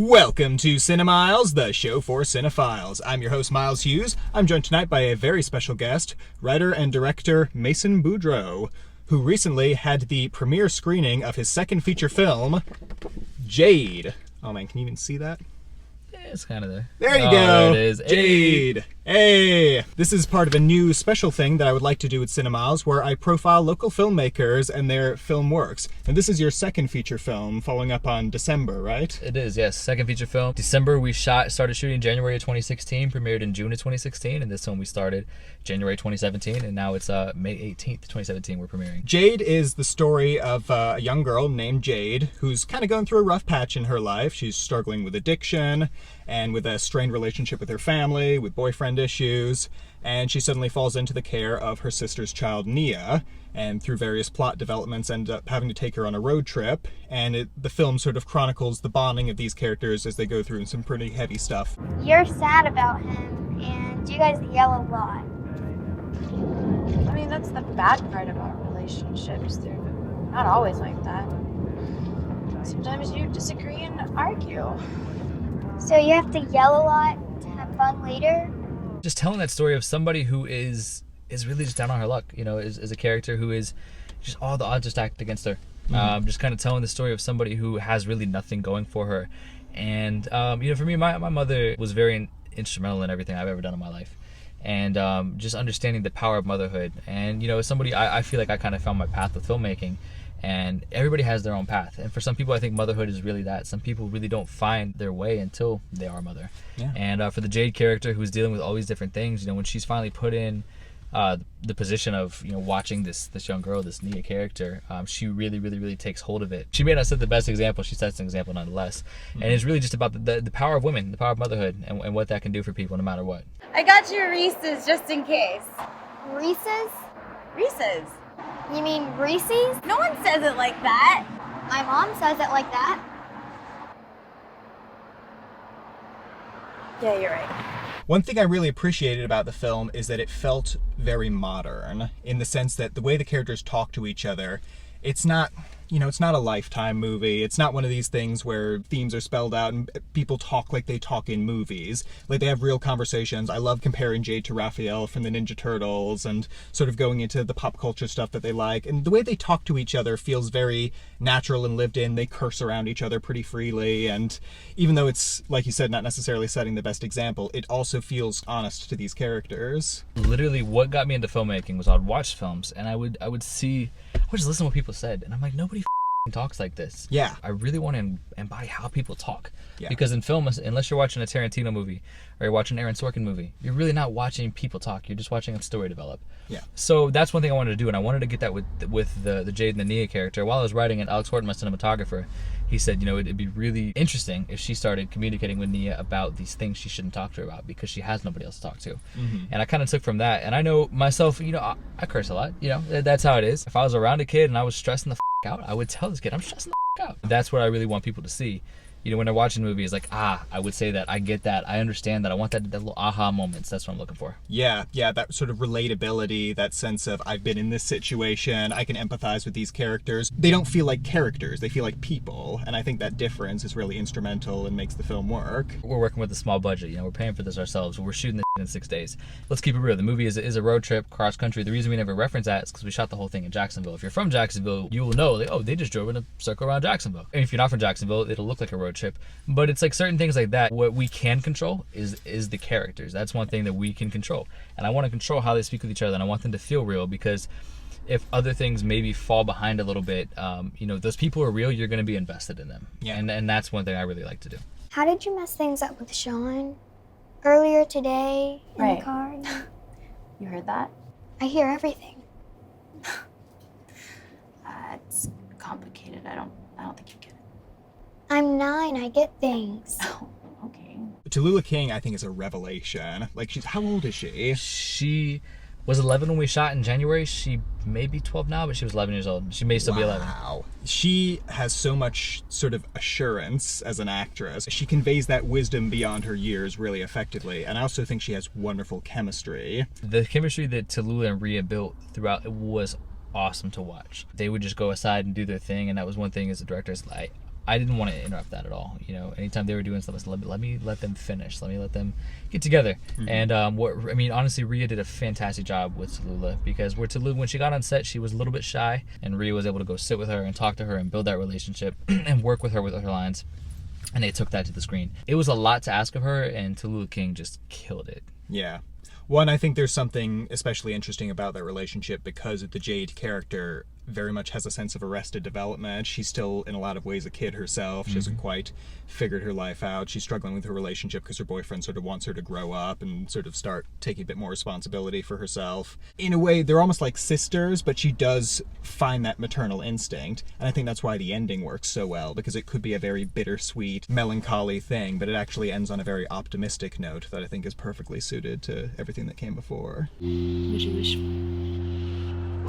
Welcome to CineMyles, the show for cinephiles. I'm your host, Miles Hughes. I'm joined tonight by a very special guest, writer and director Mason Boudreau, who recently had the premiere screening of his second feature film, Jade. Oh man, can you even see that? Yeah, it's kind of there. There you go. There it is. Jade. Hey! This is part of a new special thing that I would like to do with CineMyles, where I profile local filmmakers and their film works. And this is your second feature film, following up on December, right? It is, yes. Second feature film. December we started shooting January of 2016, premiered in June of 2016, and this one we started January 2017, and now it's May 18th, 2017 we're premiering. Jade is the story of a young girl named Jade, who's kind of going through a rough patch in her life. She's struggling with addiction and with a strained relationship with her family, with boyfriend issues, and she suddenly falls into the care of her sister's child, Nia, and through various plot developments end up having to take her on a road trip, and the film sort of chronicles the bonding of these characters as they go through some pretty heavy stuff. You're sad about him, and you guys yell a lot. I mean, that's the bad part about relationships. They're not always like that. Sometimes you disagree and argue. So you have to yell a lot to have fun later? Just telling that story of somebody who is really just down on her luck, you know, is a character who is just all the odds are stacked against her. Just kind of telling the story of somebody who has really nothing going for her. And, you know, for me, my mother was very instrumental in everything I've ever done in my life. And just understanding the power of motherhood. And, you know, as somebody, I feel like I kind of found my path with filmmaking. And everybody has their own path. And for some people, I think motherhood is really that. Some people really don't find their way until they are a mother. Yeah. And for the Jade character who's dealing with all these different things, you know, when she's finally put in the position of, you know, watching this young girl, this Nia character, she really takes hold of it. She may not set the best example, she sets an example nonetheless. And it's really just about the power of women, the power of motherhood, and what that can do for people no matter what. I got you Reeses just in case. Reeses? Reeses? You mean Reeses? No one says it like that. My mom says it like that. Yeah, you're right. One thing I really appreciated about the film is that it felt very modern, in the sense that the way the characters talk to each other, it's not, you know, it's not a Lifetime movie. It's not one of these things where themes are spelled out and people talk like they talk in movies. Like, they have real conversations. I love comparing Jade to Raphael from the Ninja Turtles and sort of going into the pop culture stuff that they like. And the way they talk to each other feels very natural and lived in. They curse around each other pretty freely. And even though it's, like you said, not necessarily setting the best example, it also feels honest to these characters. Literally, what got me into filmmaking was I'd watch films and I would just listen to what people said, and I'm like, nobody talks like this. Yeah. I really want to embody how people talk. Yeah. Because in film, unless you're watching a Tarantino movie or you're watching an Aaron Sorkin movie, you're really not watching people talk. You're just watching a story develop. Yeah. So that's one thing I wanted to do, and I wanted to get that with the Jade and the Nia character. While I was writing it, Alex Horton, my cinematographer, he said, you know, it'd be really interesting if she started communicating with Nia about these things she shouldn't talk to her about because she has nobody else to talk to. And I kind of took from that. And I know myself, you know, I curse a lot. You know, that's how it is. If I was around a kid and I was stressing the out, I would tell this kid, I'm stressing the out. That's what I really want people to see. You know, when they're watching movies, like, I would say that, I get that, I understand that, I want that little aha moments. That's what I'm looking for. Yeah, that sort of relatability, that sense of, I've been in this situation, I can empathize with these characters. They don't feel like characters, they feel like people, and I think that difference is really instrumental and makes the film work. We're working with a small budget, you know, we're paying for this ourselves, we're shooting this in 6 days. Let's keep it real, the movie is a road trip, cross country. The reason we never reference that is because we shot the whole thing in Jacksonville. If you're from Jacksonville, you will know, like, oh, they just drove in a circle around Jacksonville. And if you're not from Jacksonville, it'll look like a road trip. But it's like certain things like that. What we can control is the characters. That's one thing that we can control. And I want to control how they speak with each other, and I want them to feel real, because if other things maybe fall behind a little bit, you know, those people are real, you're going to be invested in them. Yeah. And that's one thing I really like to do. How did you mess things up with Sean? Earlier today in the car? You heard that? I hear everything. It's complicated. I don't think you get it. I'm 9, I get things. Oh, okay. Tallulah King, I think, is a revelation. Like, how old is she? She was 11 when we shot in January. She may be 12 now, but she was 11 years old. She may still be 11. Wow. She has so much sort of assurance as an actress. She conveys that wisdom beyond her years really effectively. And I also think she has wonderful chemistry. The chemistry that Tallulah and Rhea built throughout was awesome to watch. They would just go aside and do their thing, and that was one thing as a director. I didn't want to interrupt that at all. You know, anytime they were doing something, let me let them finish. Let me let them get together. And honestly, Rhea did a fantastic job with Tallulah, because when she got on set, she was a little bit shy, and Rhea was able to go sit with her and talk to her and build that relationship and work with her lines. And they took that to the screen. It was a lot to ask of her, and Tallulah King just killed it. Yeah. One, I think there's something especially interesting about that relationship because the Jade character very much has a sense of arrested development. She's still, in a lot of ways, a kid herself. She hasn't quite figured her life out. She's struggling with her relationship because her boyfriend sort of wants her to grow up and sort of start taking a bit more responsibility for herself. In a way, they're almost like sisters, but she does find that maternal instinct. And I think that's why the ending works so well, because it could be a very bittersweet, melancholy thing, but it actually ends on a very optimistic note that I think is perfectly suited to everything that came before. What'd you wish for?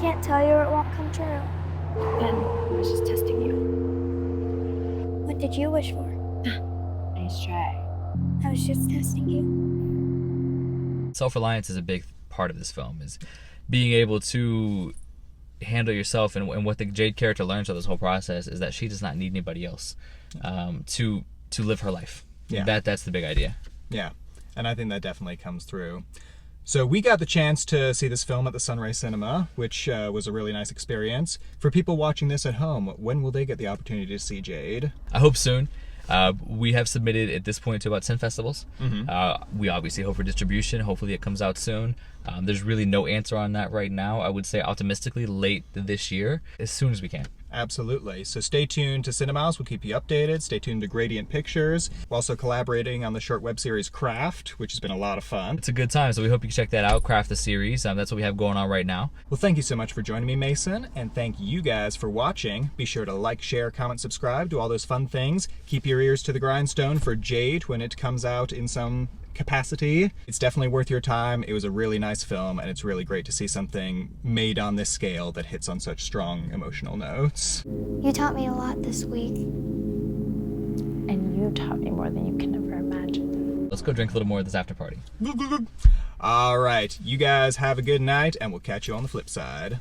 Can't tell you or it won't come true. Ben, I was just testing you. What did you wish for? Nice try. I was just testing you. Self-reliance is a big part of this film, is being able to handle yourself, and what the Jade character learns through this whole process is that she does not need anybody else to live her life. Yeah. That's the big idea. Yeah, and I think that definitely comes through. So we got the chance to see this film at the Sunray Cinema, which was a really nice experience. For people watching this at home, when will they get the opportunity to see Jade? I hope soon. We have submitted at this point to about 10 festivals. We obviously hope for distribution. Hopefully it comes out soon. There's really no answer on that right now. I would say optimistically late this year, as soon as we can. Absolutely. So stay tuned to CineMyles. We'll keep you updated. Stay tuned to Gradient Pictures. We're also collaborating on the short web series Craft, which has been a lot of fun. It's a good time, so we hope you can check that out, Craft the series. That's what we have going on right now. Well, thank you so much for joining me, Mason, and thank you guys for watching. Be sure to like, share, comment, subscribe, do all those fun things. Keep your ears to the grindstone for Jade when it comes out in some capacity. It's definitely worth your time. It was a really nice film, and it's really great to see something made on this scale that hits on such strong emotional notes. You taught me a lot this week. And you taught me more than you can ever imagine. Let's go drink a little more of this after party. All right, you guys have a good night, and we'll catch you on the flip side.